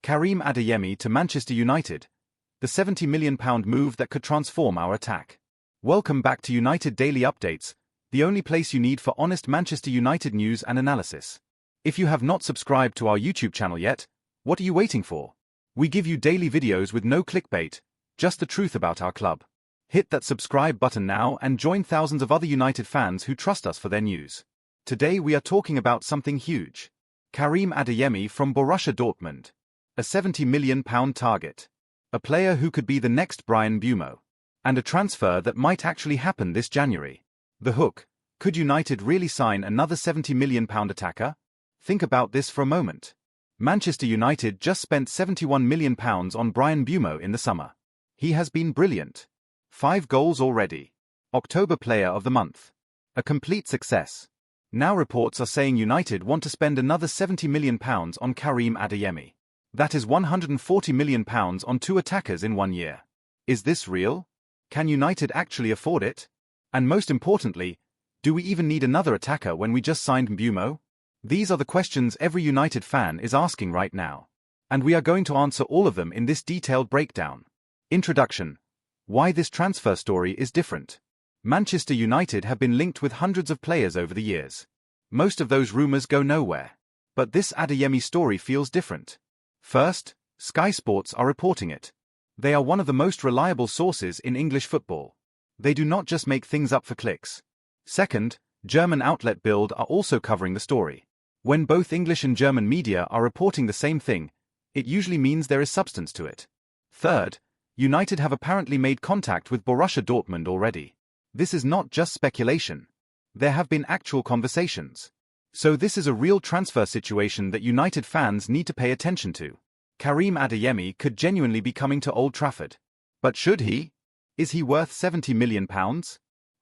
Karim Adeyemi to Manchester United, the £70 million move that could transform our attack. Welcome back to United Daily Updates, the only place you need for honest Manchester United news and analysis. If you have not subscribed to our YouTube channel yet, what are you waiting for? We give you daily videos with no clickbait, just the truth about our club. Hit that subscribe button now and join thousands of other United fans who trust us for their news. Today we are talking about something huge. Karim Adeyemi from Borussia Dortmund. A £70 million target. A player who could be the next Bryan Mbeumo. And a transfer that might actually happen this January. The hook. Could United really sign another £70 million attacker? Think about this for a moment. Manchester United just spent £71 million on Bryan Mbeumo in the summer. He has been brilliant. 5 goals already. October Player of the Month. A complete success. Now reports are saying United want to spend another £70 million on Karim Adeyemi. That is £140 million on 2 attackers in 1 year. Is this real? Can United actually afford it? And most importantly, do we even need another attacker when we just signed Mbeumo? These are the questions every United fan is asking right now. And we are going to answer all of them in this detailed breakdown. Introduction. Why this transfer story is different. Manchester United have been linked with hundreds of players over the years. Most of those rumours go nowhere. But this Adeyemi story feels different. First, Sky Sports are reporting it. They are one of the most reliable sources in English football. They do not just make things up for clicks. Second, German outlet Bild are also covering the story. When both English and German media are reporting the same thing, it usually means there is substance to it. Third, United have apparently made contact with Borussia Dortmund already. This is not just speculation. There have been actual conversations. So this is a real transfer situation that United fans need to pay attention to. Karim Adeyemi could genuinely be coming to Old Trafford. But should he? Is he worth £70 million?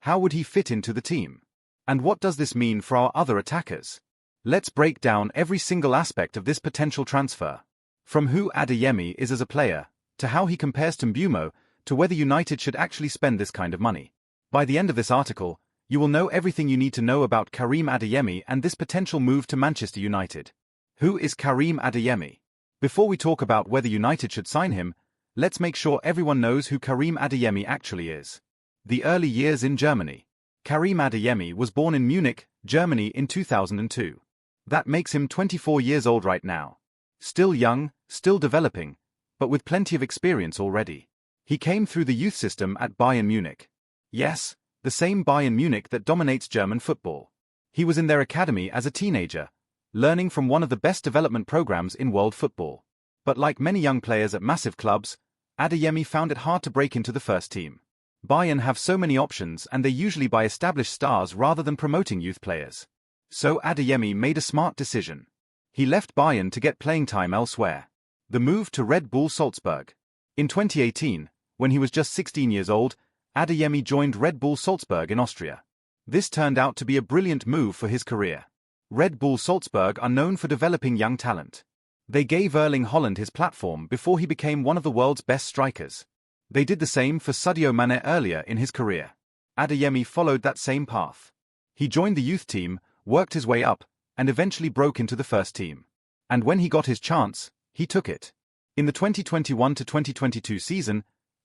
How would he fit into the team? And what does this mean for our other attackers? Let's break down every single aspect of this potential transfer. From who Adeyemi is as a player, to how he compares to Mbeumo, to whether United should actually spend this kind of money. By the end of this article, you will know everything you need to know about Karim Adeyemi and this potential move to Manchester United. Who is Karim Adeyemi? Before we talk about whether United should sign him, let's make sure everyone knows who Karim Adeyemi actually is. The early years in Germany. Karim Adeyemi was born in Munich, Germany in 2002. That makes him 24 years old right now. Still young, still developing, but with plenty of experience already. He came through the youth system at Bayern Munich. Yes, the same Bayern Munich that dominates German football. He was in their academy as a teenager, learning from one of the best development programs in world football. But like many young players at massive clubs, Adeyemi found it hard to break into the first team. Bayern have so many options and they usually buy established stars rather than promoting youth players. So Adeyemi made a smart decision. He left Bayern to get playing time elsewhere. The move to Red Bull Salzburg. In 2018, when he was just 16 years old, Adeyemi joined Red Bull Salzburg in Austria. This turned out to be a brilliant move for his career. Red Bull Salzburg are known for developing young talent. They gave Erling Haaland his platform before he became one of the world's best strikers. They did the same for Sadio Mane earlier in his career. Adeyemi followed that same path. He joined the youth team, worked his way up, and eventually broke into the first team. And when he got his chance, he took it. In the 2021-2022 season,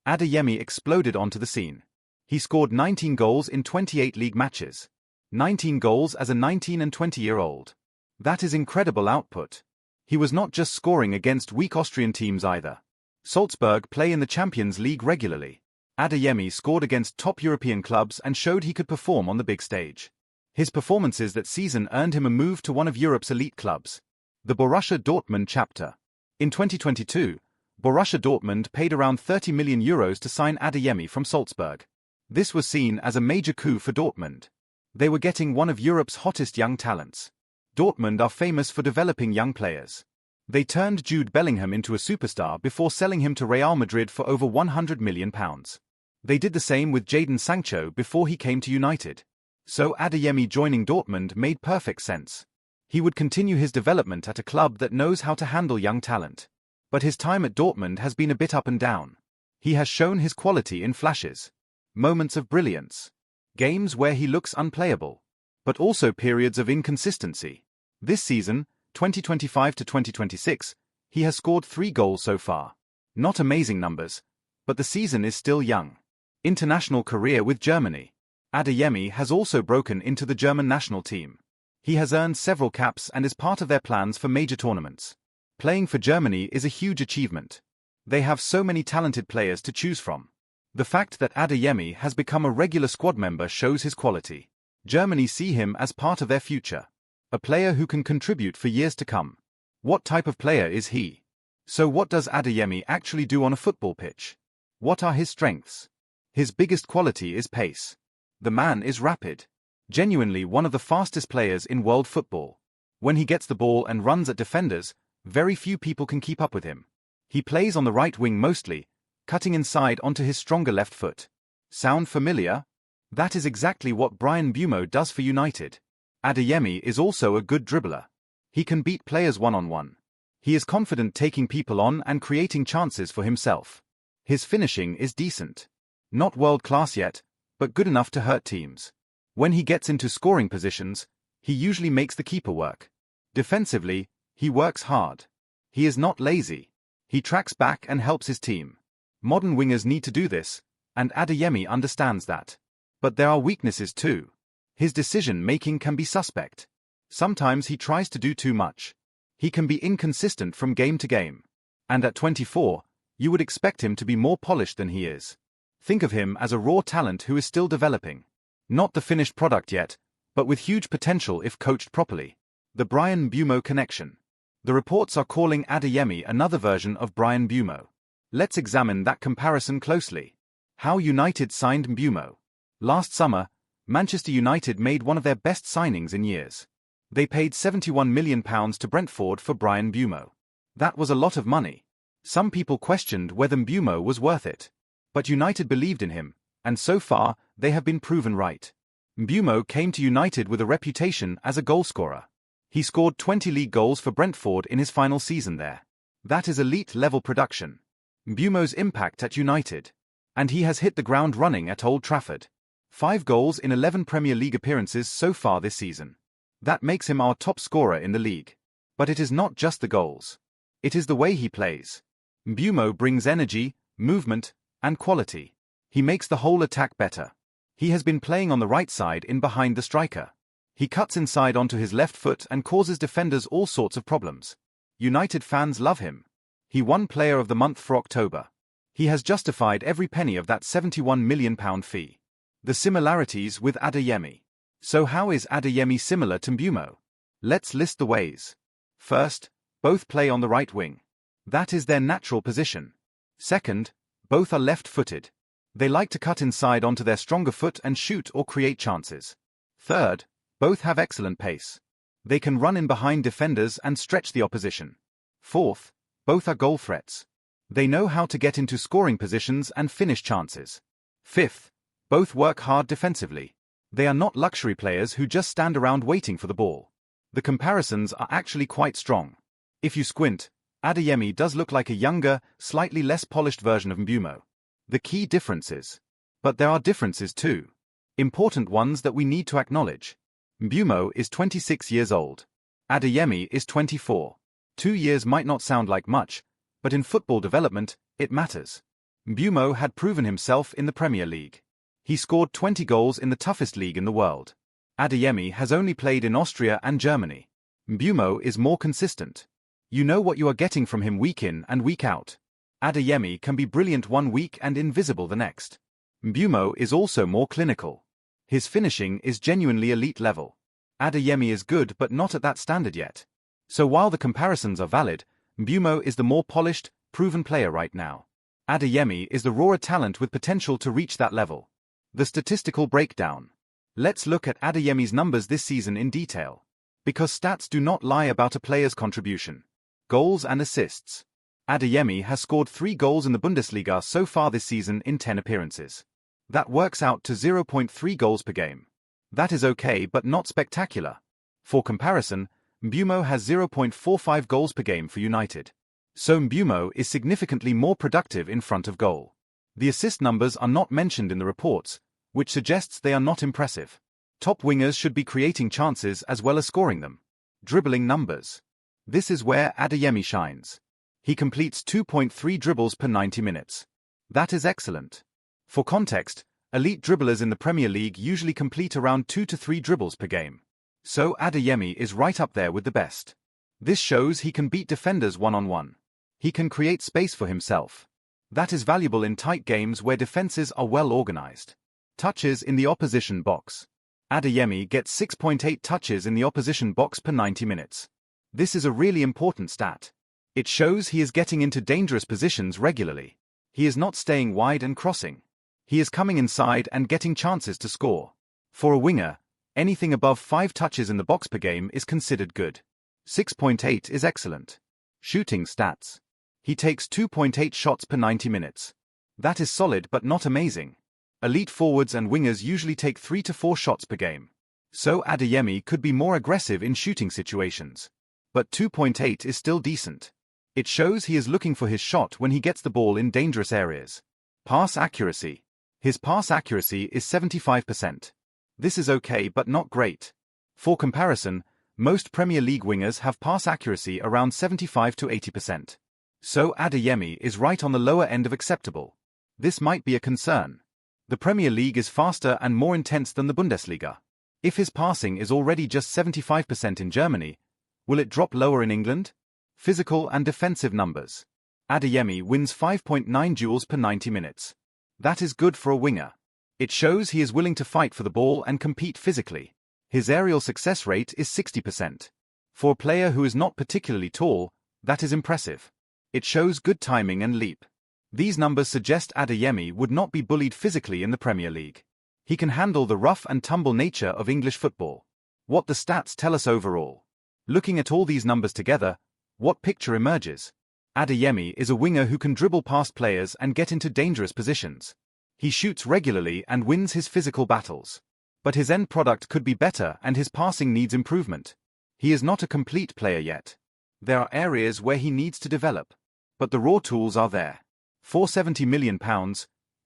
Adeyemi exploded onto the scene. He scored 19 goals in 28 league matches. 19 goals as a 19 and 20-year-old. That is incredible output. He was not just scoring against weak Austrian teams either. Salzburg play in the Champions League regularly. Adeyemi scored against top European clubs and showed he could perform on the big stage. His performances that season earned him a move to one of Europe's elite clubs. The Borussia Dortmund chapter. In 2022, Borussia Dortmund paid around €30 million to sign Adeyemi from Salzburg. This was seen as a major coup for Dortmund. They were getting one of Europe's hottest young talents. Dortmund are famous for developing young players. They turned Jude Bellingham into a superstar before selling him to Real Madrid for over £100 million. They did the same with Jadon Sancho before he came to United. So Adeyemi joining Dortmund made perfect sense. He would continue his development at a club that knows how to handle young talent. But his time at Dortmund has been a bit up and down. He has shown his quality in flashes. Moments of brilliance. Games where he looks unplayable. But also periods of inconsistency. This season, 2025 to 2026, He has scored 3 goals so far. Not amazing numbers, but the season is still young. International career with Germany. Adeyemi has also broken into the German national team. He has earned several caps and is part of their plans for major tournaments. Playing for Germany is a huge achievement. They have so many talented players to choose from. The fact that Adeyemi has become a regular squad member shows his quality. Germany see him as part of their future. A player who can contribute for years to come. What type of player is he? So what does Adeyemi actually do on a football pitch? What are his strengths? His biggest quality is pace. The man is rapid. Genuinely one of the fastest players in world football. When he gets the ball and runs at defenders, very few people can keep up with him. He plays on the right wing mostly, cutting inside onto his stronger left foot. Sound familiar? That is exactly what Bryan Mbeumo does for United. Adeyemi is also a good dribbler. He can beat players one-on-one. He is confident taking people on and creating chances for himself. His finishing is decent. Not world-class yet, but good enough to hurt teams. When he gets into scoring positions, he usually makes the keeper work. Defensively, he works hard. He is not lazy. He tracks back and helps his team. Modern wingers need to do this, and Adeyemi understands that. But there are weaknesses too. His decision-making can be suspect. Sometimes he tries to do too much. He can be inconsistent from game to game. And at 24, you would expect him to be more polished than he is. Think of him as a raw talent who is still developing. Not the finished product yet, but with huge potential if coached properly. The Bryan Mbeumo connection. The reports are calling Adeyemi another version of Bryan Mbeumo. Let's examine that comparison closely. How United signed Mbeumo. Last summer, Manchester United made one of their best signings in years. They paid £71 million to Brentford for Bryan Mbeumo. That was a lot of money. Some people questioned whether Mbeumo was worth it. But United believed in him, and so far, they have been proven right. Mbeumo came to United with a reputation as a goalscorer. He scored 20 league goals for Brentford in his final season there. That is elite-level production. Mbeumo's impact at United. And he has hit the ground running at Old Trafford. 5 goals in 11 Premier League appearances so far this season. That makes him our top scorer in the league. But it is not just the goals. It is the way he plays. Mbeumo brings energy, movement, and quality. He makes the whole attack better. He has been playing on the right side in behind the striker. He cuts inside onto his left foot and causes defenders all sorts of problems. United fans love him. He won Player of the Month for October. He has justified every penny of that £71 million fee. The similarities with Adeyemi. So how is Adeyemi similar to Mbeumo? Let's list the ways. First, both play on the right wing. That is their natural position. Second, both are left-footed. They like to cut inside onto their stronger foot and shoot or create chances. Third, both have excellent pace. They can run in behind defenders and stretch the opposition. Fourth, both are goal threats. They know how to get into scoring positions and finish chances. Fifth, both work hard defensively. They are not luxury players who just stand around waiting for the ball. The comparisons are actually quite strong. If you squint, Adeyemi does look like a younger, slightly less polished version of Mbeumo. The key differences. But there are differences too. Important ones that we need to acknowledge. Mbeumo is 26 years old. Adeyemi is 24. 2 years might not sound like much, but in football development, it matters. Mbeumo had proven himself in the Premier League. He scored 20 goals in the toughest league in the world. Adeyemi has only played in Austria and Germany. Mbeumo is more consistent. You know what you are getting from him week in and week out. Adeyemi can be brilliant one week and invisible the next. Mbeumo is also more clinical. His finishing is genuinely elite level. Adeyemi is good but not at that standard yet. So while the comparisons are valid, Mbeumo is the more polished, proven player right now. Adeyemi is the rawer talent with potential to reach that level. The statistical breakdown. Let's look at Adeyemi's numbers this season in detail. Because stats do not lie about a player's contribution. Goals and assists. Adeyemi has scored 3 goals in the Bundesliga so far this season in 10 appearances. That works out to 0.3 goals per game. That is okay but not spectacular. For comparison, Mbeumo has 0.45 goals per game for United. So Mbeumo is significantly more productive in front of goal. The assist numbers are not mentioned in the reports, which suggests they are not impressive. Top wingers should be creating chances as well as scoring them. Dribbling numbers. This is where Adeyemi shines. He completes 2.3 dribbles per 90 minutes. That is excellent. For context, elite dribblers in the Premier League usually complete around 2 to 3 dribbles per game. So Adeyemi is right up there with the best. This shows he can beat defenders one-on-one. He can create space for himself. That is valuable in tight games where defenses are well organized. Touches in the opposition box. Adeyemi gets 6.8 touches in the opposition box per 90 minutes. This is a really important stat. It shows he is getting into dangerous positions regularly. He is not staying wide and crossing. He is coming inside and getting chances to score. For a winger, anything above 5 touches in the box per game is considered good. 6.8 is excellent. Shooting stats. He takes 2.8 shots per 90 minutes. That is solid but not amazing. Elite forwards and wingers usually take 3 to 4 shots per game. So Adeyemi could be more aggressive in shooting situations. But 2.8 is still decent. It shows he is looking for his shot when he gets the ball in dangerous areas. Pass accuracy. His pass accuracy is 75%. This is okay but not great. For comparison, most Premier League wingers have pass accuracy around 75 to 80%. So Adeyemi is right on the lower end of acceptable. This might be a concern. The Premier League is faster and more intense than the Bundesliga. If his passing is already just 75% in Germany, will it drop lower in England? Physical and defensive numbers. Adeyemi wins 5.9 duels per 90 minutes. That is good for a winger. It shows he is willing to fight for the ball and compete physically. His aerial success rate is 60%. For a player who is not particularly tall, that is impressive. It shows good timing and leap. These numbers suggest Adeyemi would not be bullied physically in the Premier League. He can handle the rough and tumble nature of English football. What the stats tell us overall. Looking at all these numbers together, what picture emerges? Adeyemi is a winger who can dribble past players and get into dangerous positions. He shoots regularly and wins his physical battles. But his end product could be better and his passing needs improvement. He is not a complete player yet. There are areas where he needs to develop. But the raw tools are there. For £70 million,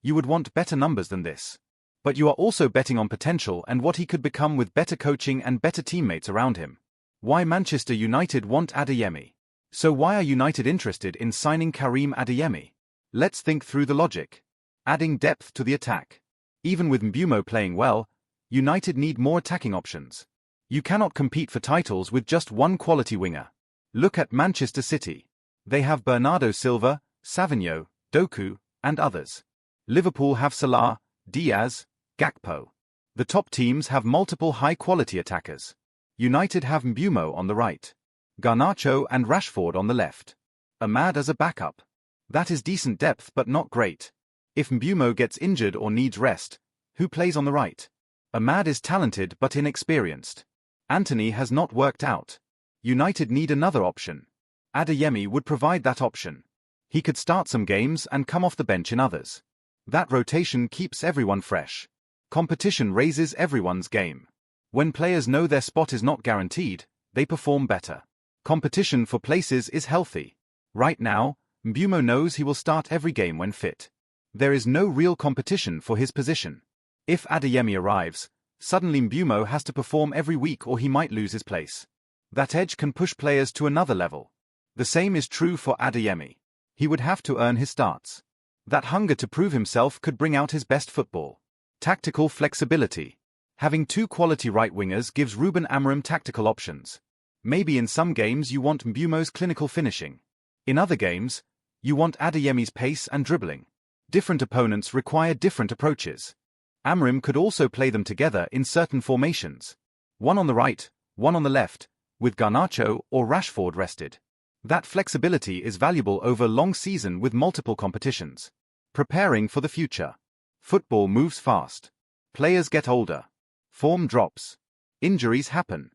you would want better numbers than this. But you are also betting on potential and what he could become with better coaching and better teammates around him. Why Manchester United want Adeyemi? So why are United interested in signing Karim Adeyemi? Let's think through the logic. Adding depth to the attack. Even with Mbeumo playing well, United need more attacking options. You cannot compete for titles with just one quality winger. Look at Manchester City. They have Bernardo Silva, Savinho, Doku, and others. Liverpool have Salah, Diaz, Gakpo. The top teams have multiple high-quality attackers. United have Mbeumo on the right. Garnacho and Rashford on the left. Ahmad as a backup. That is decent depth but not great. If Mbeumo gets injured or needs rest, who plays on the right? Ahmad is talented but inexperienced. Antony has not worked out. United need another option. Adeyemi would provide that option. He could start some games and come off the bench in others. That rotation keeps everyone fresh. Competition raises everyone's game. When players know their spot is not guaranteed, they perform better. Competition for places is healthy. Right now, Mbeumo knows he will start every game when fit. There is no real competition for his position. If Adeyemi arrives, suddenly Mbeumo has to perform every week or he might lose his place. That edge can push players to another level. The same is true for Adeyemi. He would have to earn his starts. That hunger to prove himself could bring out his best football. Tactical flexibility. Having two quality right wingers gives Ruben Amorim tactical options. Maybe in some games you want Mbeumo's clinical finishing. In other games, you want Adeyemi's pace and dribbling. Different opponents require different approaches. Amorim could also play them together in certain formations. One on the right, one on the left, with Garnacho or Rashford rested. That flexibility is valuable over a long season with multiple competitions. Preparing for the future. Football moves fast. Players get older. Form drops. Injuries happen.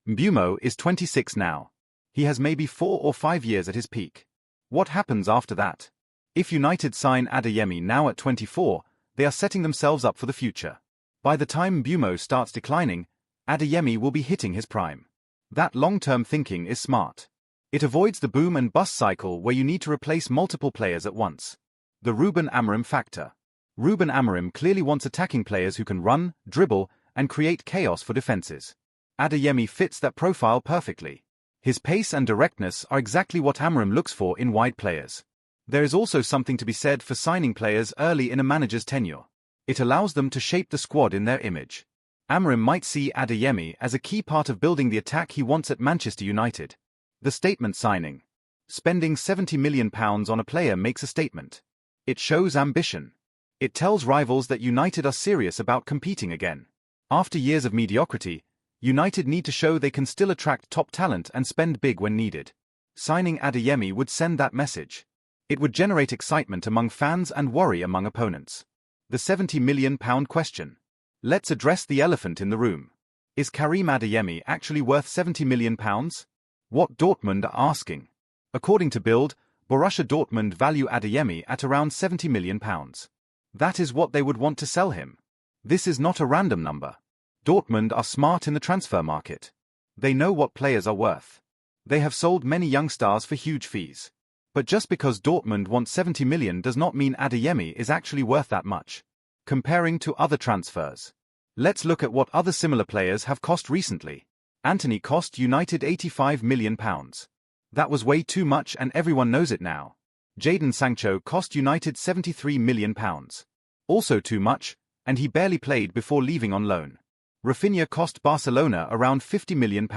Mbeumo is 26 now. He has maybe 4 or 5 years at his peak. What happens after that? If United sign Adeyemi now at 24, they are setting themselves up for the future. By the time Mbeumo starts declining, Adeyemi will be hitting his prime. That long-term thinking is smart. It avoids the boom and bust cycle where you need to replace multiple players at once. The Ruben Amorim factor. Ruben Amorim clearly wants attacking players who can run, dribble, and create chaos for defenses. Adeyemi fits that profile perfectly. His pace and directness are exactly what Amorim looks for in wide players. There is also something to be said for signing players early in a manager's tenure. It allows them to shape the squad in their image. Amorim might see Adeyemi as a key part of building the attack he wants at Manchester United. The statement signing. Spending £70 million on a player makes a statement. It shows ambition. It tells rivals that United are serious about competing again. After years of mediocrity, United need to show they can still attract top talent and spend big when needed. Signing Adeyemi would send that message. It would generate excitement among fans and worry among opponents. The £70 million question. Let's address the elephant in the room. Is Karim Adeyemi actually worth £70 million? What Dortmund are asking. According to Bild, Borussia Dortmund value Adeyemi at around £70 million. That is what they would want to sell him. This is not a random number. Dortmund are smart in the transfer market. They know what players are worth. They have sold many young stars for huge fees. But just because Dortmund wants 70 million does not mean Adeyemi is actually worth that much. Comparing to other transfers. Let's look at what other similar players have cost recently. Antony cost United £85 million. That was way too much and everyone knows it now. Jadon Sancho cost United £73 million. Also too much, and he barely played before leaving on loan. Rafinha cost Barcelona around £50 million.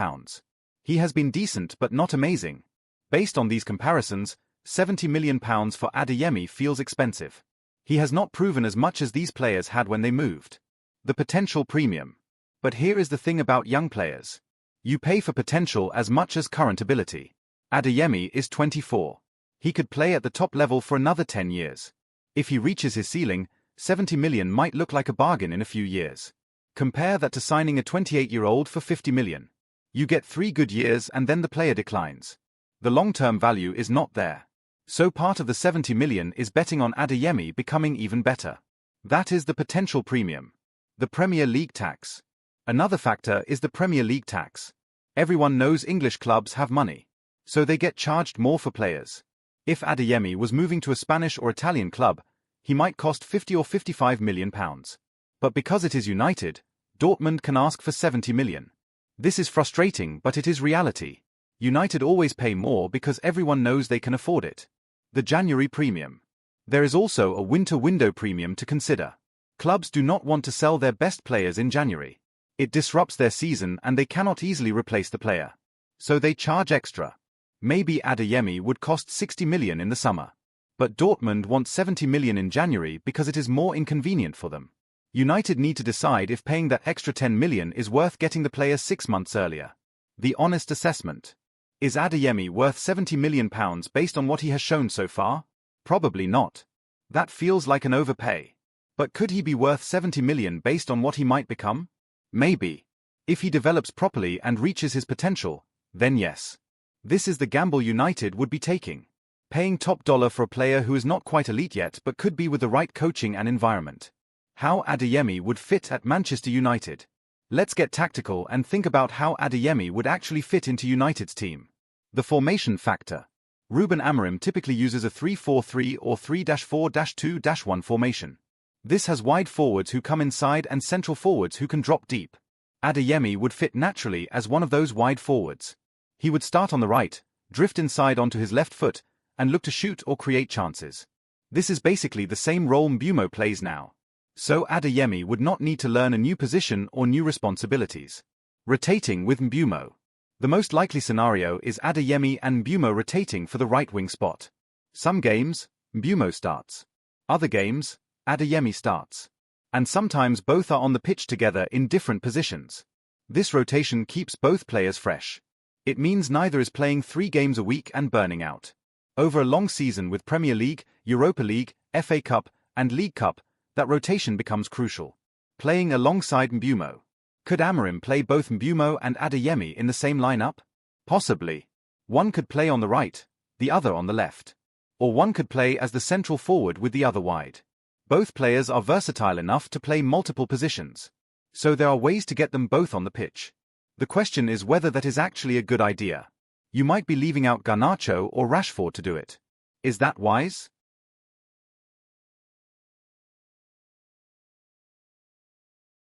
He has been decent but not amazing. Based on these comparisons, £70 million for Adeyemi feels expensive. He has not proven as much as these players had when they moved. The potential premium. But here is the thing about young players. You pay for potential as much as current ability. Adeyemi is 24. He could play at the top level for another 10 years. If he reaches his ceiling, 70 million might look like a bargain in a few years. Compare that to signing a 28-year-old for 50 million. You get 3 good years and then the player declines. The long-term value is not there. So part of the 70 million is betting on Adeyemi becoming even better. That is the potential premium. The Premier League tax. Another factor is the Premier League tax. Everyone knows English clubs have money. So they get charged more for players. If Adeyemi was moving to a Spanish or Italian club, he might cost 50 or 55 million pounds. But because it is United, Dortmund can ask for 70 million. This is frustrating, but it is reality. United always pay more because everyone knows they can afford it. The January premium. There is also a winter window premium to consider. Clubs do not want to sell their best players in January. It disrupts their season and they cannot easily replace the player. So they charge extra. Maybe Adeyemi would cost 60 million in the summer. But Dortmund wants 70 million in January because it is more inconvenient for them. United need to decide if paying that extra 10 million is worth getting the player 6 months earlier. The honest assessment. Is Adeyemi worth £70 million based on what he has shown so far? Probably not. That feels like an overpay. But could he be worth 70 million based on what he might become? Maybe. If he develops properly and reaches his potential, then yes. This is the gamble United would be taking. Paying top dollar for a player who is not quite elite yet but could be with the right coaching and environment. How Adeyemi would fit at Manchester United. Let's get tactical and think about how Adeyemi would actually fit into United's team. The formation factor. Ruben Amorim typically uses a 3-4-3 or 3-4-2-1 formation. This has wide forwards who come inside and central forwards who can drop deep. Adeyemi would fit naturally as one of those wide forwards. He would start on the right, drift inside onto his left foot, and look to shoot or create chances. This is basically the same role Mbeumo plays now. So Adeyemi would not need to learn a new position or new responsibilities. Rotating with Mbeumo. The most likely scenario is Adeyemi and Mbeumo rotating for the right wing spot. Some games, Mbeumo starts. Other games, Adeyemi starts. And sometimes both are on the pitch together in different positions. This rotation keeps both players fresh. It means neither is playing 3 games a week and burning out. Over a long season with Premier League, Europa League, FA Cup, and League Cup, that rotation becomes crucial. Playing alongside Mbeumo. Could Amorim play both Mbeumo and Adeyemi in the same lineup? Possibly. One could play on the right, the other on the left. Or one could play as the central forward with the other wide. Both players are versatile enough to play multiple positions. So there are ways to get them both on the pitch. The question is whether that is actually a good idea. You might be leaving out Garnacho or Rashford to do it. Is that wise?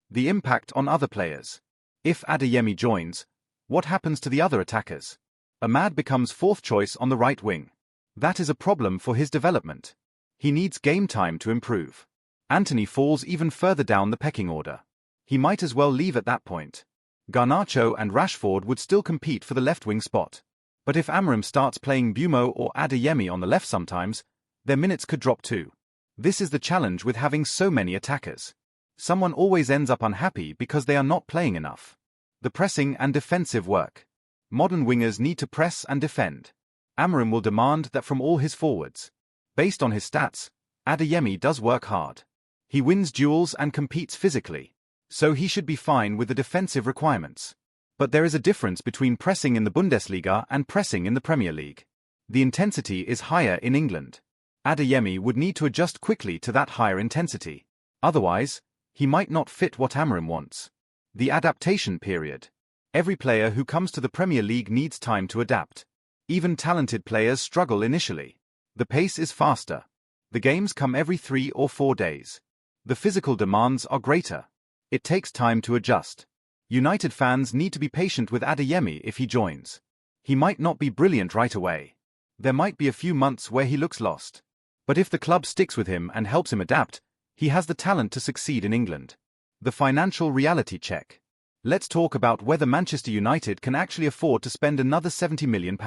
The impact on other players. If Adeyemi joins, what happens to the other attackers? Ahmad becomes fourth choice on the right wing. That is a problem for his development. He needs game time to improve. Antony falls even further down the pecking order. He might as well leave at that point. Garnacho and Rashford would still compete for the left wing spot. But if Amorim starts playing Bumo or Adeyemi on the left sometimes, their minutes could drop too. This is the challenge with having so many attackers. Someone always ends up unhappy because they are not playing enough. The pressing and defensive work. Modern wingers need to press and defend. Amorim will demand that from all his forwards. Based on his stats, Adeyemi does work hard. He wins duels and competes physically, so he should be fine with the defensive requirements. But there is a difference between pressing in the Bundesliga and pressing in the Premier League. The intensity is higher in England. Adeyemi would need to adjust quickly to that higher intensity. Otherwise, he might not fit what Amorim wants. The adaptation period. Every player who comes to the Premier League needs time to adapt. Even talented players struggle initially. The pace is faster. The games come every 3 or 4 days. The physical demands are greater. It takes time to adjust. United fans need to be patient with Adeyemi if he joins. He might not be brilliant right away. There might be a few months where he looks lost. But if the club sticks with him and helps him adapt, he has the talent to succeed in England. The financial reality check. Let's talk about whether Manchester United can actually afford to spend another £70 million.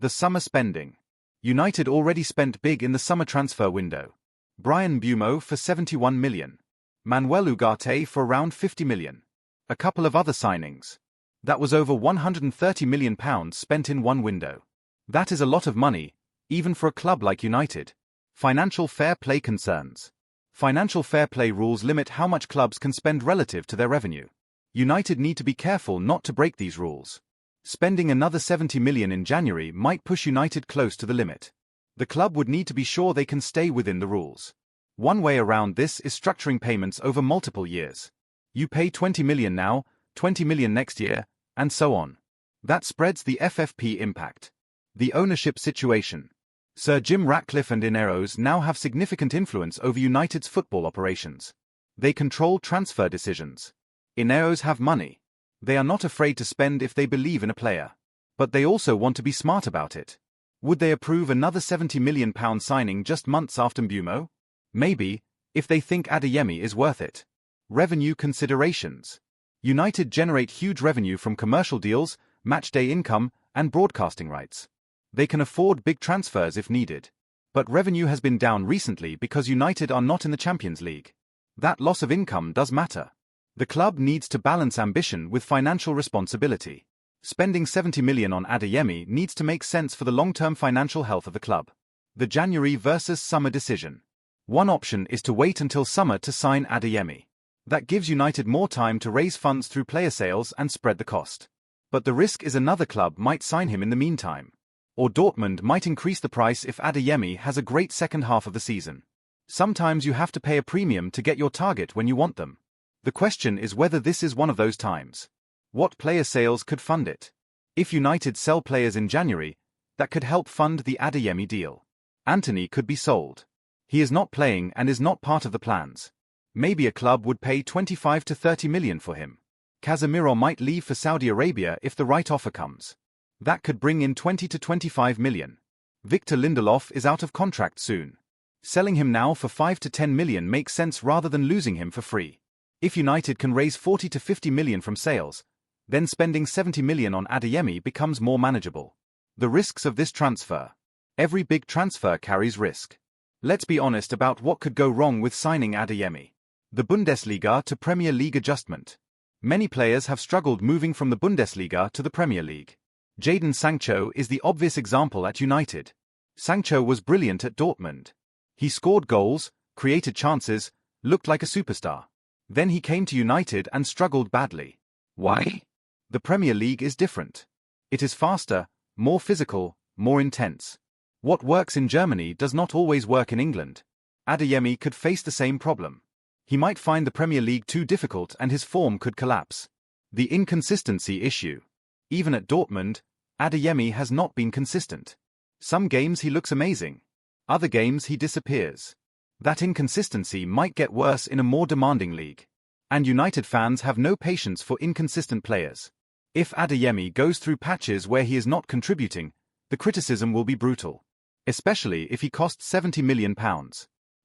The summer spending. United already spent big in the summer transfer window. Bryan Mbeumo for £71 million. Manuel Ugarte for around £50 million. A couple of other signings. That was over £130 million spent in one window. That is a lot of money, even for a club like United. Financial fair play concerns. Financial fair play rules limit how much clubs can spend relative to their revenue. United need to be careful not to break these rules. Spending another £70 million in January might push United close to the limit. The club would need to be sure they can stay within the rules. One way around this is structuring payments over multiple years. You pay £20 million now, £20 million next year, and so on. That spreads the FFP impact. The ownership situation. Sir Jim Ratcliffe and Ineos now have significant influence over United's football operations. They control transfer decisions. Ineos have money. They are not afraid to spend if they believe in a player. But they also want to be smart about it. Would they approve another £70 million signing just months after Mbeumo? Maybe, if they think Adeyemi is worth it. Revenue considerations. United generate huge revenue from commercial deals, matchday income, and broadcasting rights. They can afford big transfers if needed. But revenue has been down recently because United are not in the Champions League. That loss of income does matter. The club needs to balance ambition with financial responsibility. Spending £70 million on Adeyemi needs to make sense for the long-term financial health of the club. The January versus summer decision. One option is to wait until summer to sign Adeyemi. That gives United more time to raise funds through player sales and spread the cost. But the risk is another club might sign him in the meantime. Or Dortmund might increase the price if Adeyemi has a great second half of the season. Sometimes you have to pay a premium to get your target when you want them. The question is whether this is one of those times. What player sales could fund it? If United sell players in January, that could help fund the Adeyemi deal. Antony could be sold. He is not playing and is not part of the plans. Maybe a club would pay 25 to 30 million for him. Casemiro might leave for Saudi Arabia if the right offer comes. That could bring in 20 to 25 million. Victor Lindelof is out of contract soon. Selling him now for 5 to 10 million makes sense rather than losing him for free. If United can raise 40 to 50 million from sales, then spending 70 million on Adeyemi becomes more manageable. The risks of this transfer. Every big transfer carries risk. Let's be honest about what could go wrong with signing Adeyemi. The Bundesliga to Premier League adjustment. Many players have struggled moving from the Bundesliga to the Premier League. Jadon Sancho is the obvious example at United. Sancho was brilliant at Dortmund. He scored goals, created chances, looked like a superstar. Then he came to United and struggled badly. Why? The Premier League is different. It is faster, more physical, more intense. What works in Germany does not always work in England. Adeyemi could face the same problem. He might find the Premier League too difficult and his form could collapse. The inconsistency issue. Even at Dortmund, Adeyemi has not been consistent. Some games he looks amazing. Other games he disappears. That inconsistency might get worse in a more demanding league. And United fans have no patience for inconsistent players. If Adeyemi goes through patches where he is not contributing, the criticism will be brutal. Especially if he costs £70 million.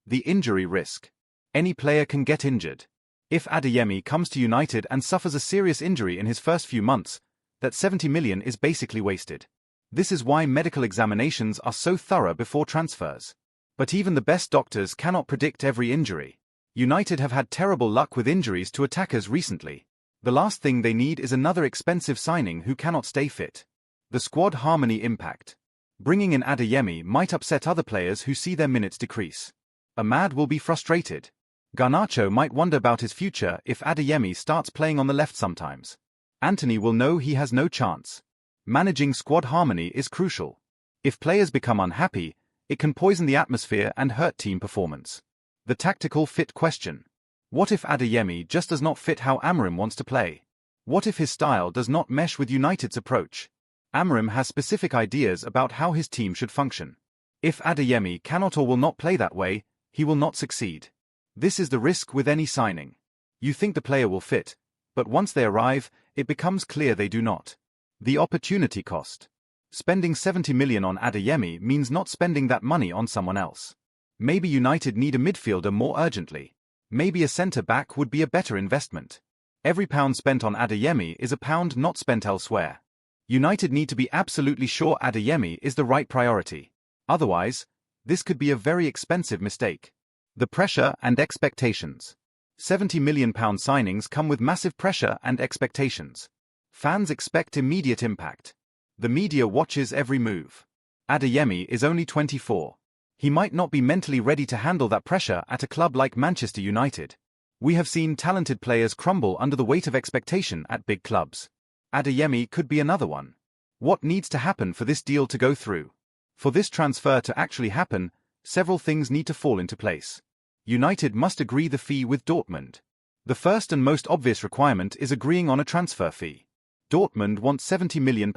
The injury risk. Any player can get injured. If Adeyemi comes to United and suffers a serious injury in his first few months, that £70 million is basically wasted. This is why medical examinations are so thorough before transfers. But even the best doctors cannot predict every injury. United have had terrible luck with injuries to attackers recently. The last thing they need is another expensive signing who cannot stay fit. The squad harmony impact. Bringing in Adeyemi might upset other players who see their minutes decrease. Ahmad will be frustrated. Garnacho might wonder about his future if Adeyemi starts playing on the left sometimes. Anthony will know he has no chance. Managing squad harmony is crucial. If players become unhappy, it can poison the atmosphere and hurt team performance. The tactical fit question. What if Adeyemi just does not fit how Amorim wants to play? What if his style does not mesh with United's approach? Amorim has specific ideas about how his team should function. If Adeyemi cannot or will not play that way, he will not succeed. This is the risk with any signing. You think the player will fit, but once they arrive, it becomes clear they do not. The opportunity cost. Spending £70 million on Adeyemi means not spending that money on someone else. Maybe United need a midfielder more urgently. Maybe a centre-back would be a better investment. Every pound spent on Adeyemi is a pound not spent elsewhere. United need to be absolutely sure Adeyemi is the right priority. Otherwise, this could be a very expensive mistake. The pressure and expectations. £70 million signings come with massive pressure and expectations. Fans expect immediate impact. The media watches every move. Adeyemi is only 24. He might not be mentally ready to handle that pressure at a club like Manchester United. We have seen talented players crumble under the weight of expectation at big clubs. Adeyemi could be another one. What needs to happen for this deal to go through? For this transfer to actually happen, several things need to fall into place. United must agree the fee with Dortmund. The first and most obvious requirement is agreeing on a transfer fee. Dortmund wants £70 million.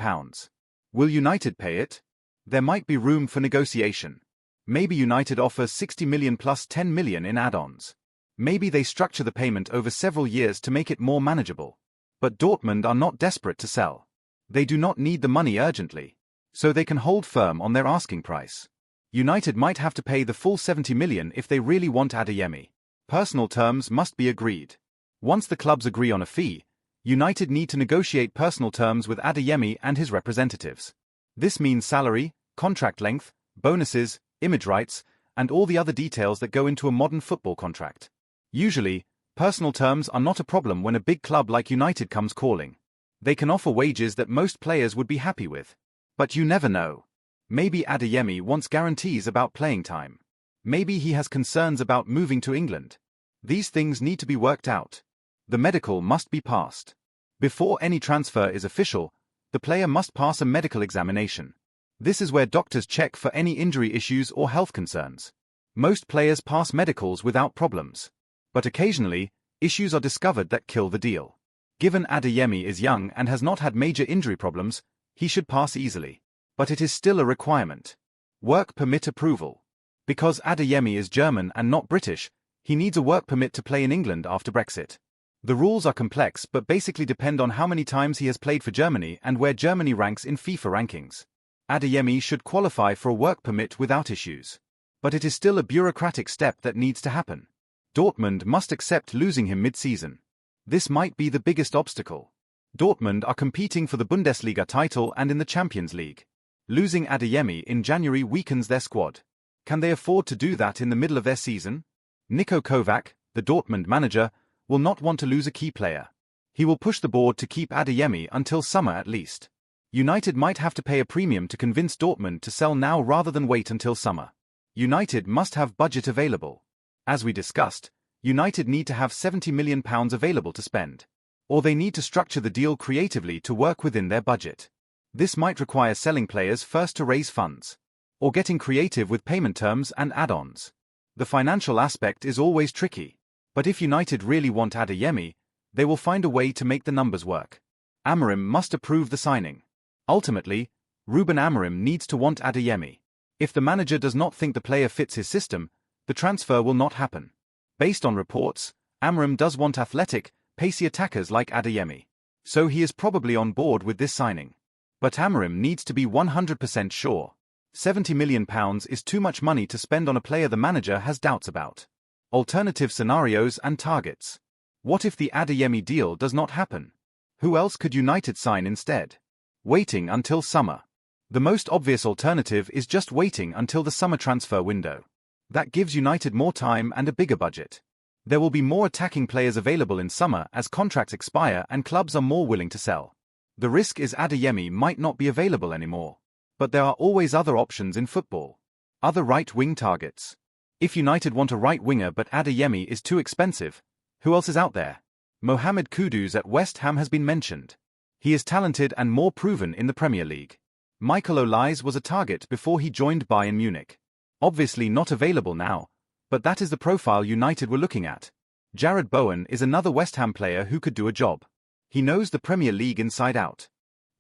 Will United pay it? There might be room for negotiation. Maybe United offers £60 million plus £10 million in add-ons. Maybe they structure the payment over several years to make it more manageable. But Dortmund are not desperate to sell. They do not need the money urgently, so they can hold firm on their asking price. United might have to pay the full £70 million if they really want Adeyemi. Personal terms must be agreed. Once the clubs agree on a fee, United need to negotiate personal terms with Adeyemi and his representatives. This means salary, contract length, bonuses, image rights, and all the other details that go into a modern football contract. Usually, personal terms are not a problem when a big club like United comes calling. They can offer wages that most players would be happy with. But you never know. Maybe Adeyemi wants guarantees about playing time. Maybe he has concerns about moving to England. These things need to be worked out. The medical must be passed. Before any transfer is official, the player must pass a medical examination. This is where doctors check for any injury issues or health concerns. Most players pass medicals without problems. But occasionally, issues are discovered that kill the deal. Given Adeyemi is young and has not had major injury problems, he should pass easily. But it is still a requirement. Work permit approval. Because Adeyemi is German and not British, he needs a work permit to play in England after Brexit. The rules are complex but basically depend on how many times he has played for Germany and where Germany ranks in FIFA rankings. Adeyemi should qualify for a work permit without issues. But it is still a bureaucratic step that needs to happen. Dortmund must accept losing him mid-season. This might be the biggest obstacle. Dortmund are competing for the Bundesliga title and in the Champions League. Losing Adeyemi in January weakens their squad. Can they afford to do that in the middle of their season? Niko Kovac, the Dortmund manager, will not want to lose a key player. He will push the board to keep Adeyemi until summer at least. United might have to pay a premium to convince Dortmund to sell now rather than wait until summer. United must have budget available. As we discussed, United need to have £70 million available to spend. Or they need to structure the deal creatively to work within their budget. This might require selling players first to raise funds. Or getting creative with payment terms and add-ons. The financial aspect is always tricky. But if United really want Adeyemi, they will find a way to make the numbers work. Amorim must approve the signing. Ultimately, Ruben Amorim needs to want Adeyemi. If the manager does not think the player fits his system, the transfer will not happen. Based on reports, Amorim does want athletic, pacey attackers like Adeyemi. so he is probably on board with this signing. But Amorim needs to be 100% sure. £70 million is too much money to spend on a player the manager has doubts about. Alternative scenarios and targets. What if the Adeyemi deal does not happen? Who else could United sign instead? Waiting until summer. The most obvious alternative is just waiting until the summer transfer window. That gives United more time and a bigger budget. There will be more attacking players available in summer as contracts expire and clubs are more willing to sell. The risk is Adeyemi might not be available anymore. But there are always other options in football. Other right-wing targets. If United want a right winger but Adeyemi is too expensive, who else is out there? Mohamed Kudus at West Ham has been mentioned. He is talented and more proven in the Premier League. Michael Olise was a target before he joined Bayern Munich. Obviously not available now, but that is the profile United were looking at. Jared Bowen is another West Ham player who could do a job. He knows the Premier League inside out.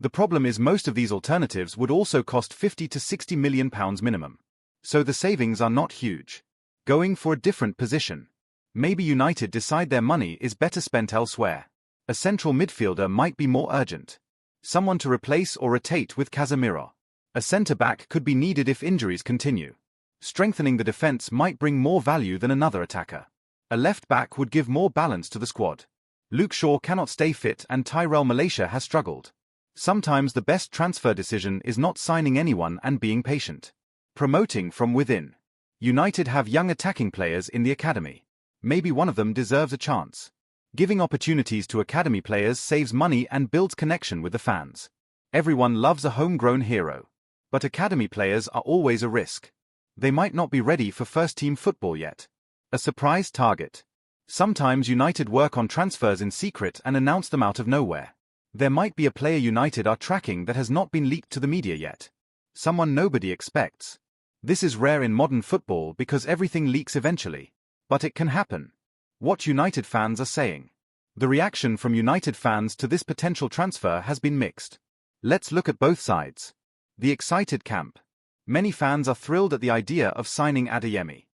The problem is most of these alternatives would also cost £50 to £60 million minimum. So the savings are not huge. Going for a different position. Maybe United decide their money is better spent elsewhere. A central midfielder might be more urgent. Someone to replace or rotate with Casemiro. A centre-back could be needed if injuries continue. Strengthening the defence might bring more value than another attacker. A left-back would give more balance to the squad. Luke Shaw cannot stay fit and Tyrell Malacia has struggled. Sometimes the best transfer decision is not signing anyone and being patient. Promoting from within. United have young attacking players in the academy. Maybe one of them deserves a chance. Giving opportunities to academy players saves money and builds connection with the fans. Everyone loves a homegrown hero. But academy players are always a risk. They might not be ready for first-team football yet. A surprise target. Sometimes United work on transfers in secret and announce them out of nowhere. There might be a player United are tracking that has not been leaked to the media yet. Someone nobody expects. This is rare in modern football because everything leaks eventually. But it can happen. What United fans are saying. The reaction from United fans to this potential transfer has been mixed. Let's look at both sides. The excited camp. Many fans are thrilled at the idea of signing Adeyemi.